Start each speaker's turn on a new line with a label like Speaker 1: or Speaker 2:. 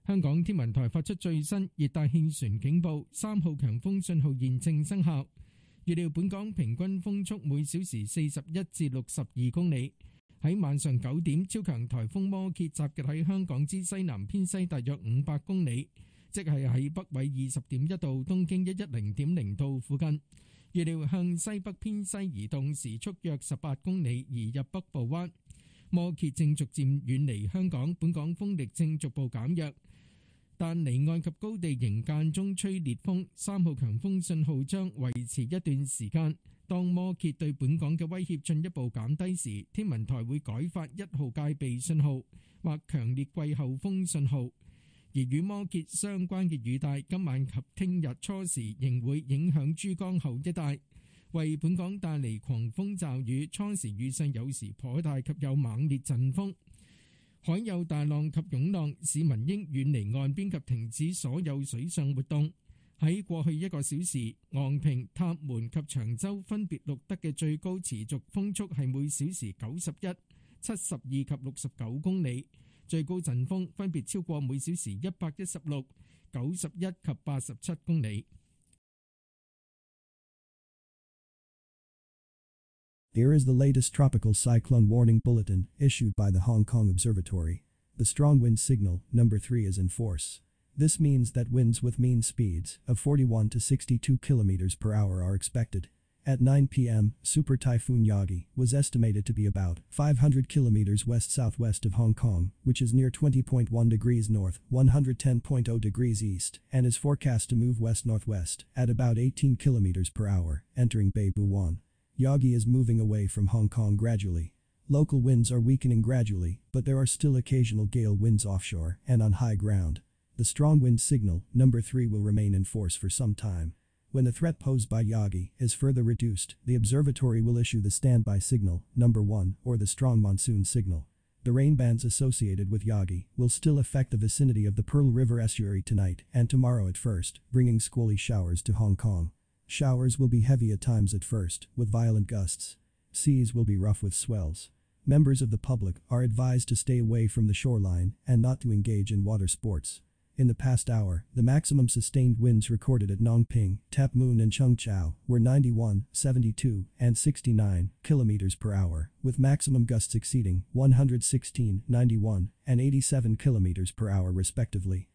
Speaker 1: 香港天文台發出最新熱帶氣旋警報，3號強風信號現正生效。預料本港平均風速每小時41至62公里。喺晚上9點，超強颱風摩羯集結喺香港之西南偏西大約500公里，即係喺北緯20.1度、東經110.0度附近。預料向西北偏西移動，時速約18公里，移入北部灣。摩羯正逐漸遠離香港，本港風力正逐步減弱，但離岸及高地仍間中吹烈風。3號強風信號將維持一段時間。當摩羯對本港嘅威脅進一步減低時，天文台會改發1號戒備信號或強烈季候風信號。而與摩羯相關嘅雨帶今晚及聽日初時仍會影響珠江口一帶，為本港帶嚟狂風驟雨，初時雨勢有時頗大及有猛烈陣風，海有大浪及湧浪，市民應遠離岸邊及停止所有水上活動。喺過去1個小時，昂坪、塔門及長洲分別錄得嘅最高持續風速係每小時91、72及69公里，最高陣風分別超過每小時116、91及87公里。
Speaker 2: Here is the latest tropical cyclone warning bulletin issued by the Hong Kong Observatory. The strong wind signal, number 3, is in force. This means that winds with mean speeds of 41 to 62 km per hour are expected. At 9 p.m., Super Typhoon Yagi was estimated to be about 500 km west-southwest of Hong Kong, which is near 20.1 degrees north, 110.0 degrees east, and is forecast to move west-northwest at about 18 km per hour, entering Bay Buwan. Yagi is moving away from Hong Kong gradually. Local winds are weakening gradually, but there are still occasional gale winds offshore and on high ground. The strong wind signal, number 3, will remain in force for some time. When the threat posed by Yagi is further reduced, the observatory will issue the standby signal, number 1, or the strong monsoon signal. The rain bands associated with Yagi will still affect the vicinity of the Pearl River estuary tonight and tomorrow at first, bringing squally showers to Hong Kong. Showers will be heavy at times at first, with violent gusts. Seas will be rough with swells. Members of the public are advised to stay away from the shoreline and not to engage in water sports. In the past hour, the maximum sustained winds recorded at Nong Ping, Tap Moon and Chung Chau were 91, 72, and 69 km per hour, with maximum gusts exceeding 116, 91, and 87 km per hour respectively.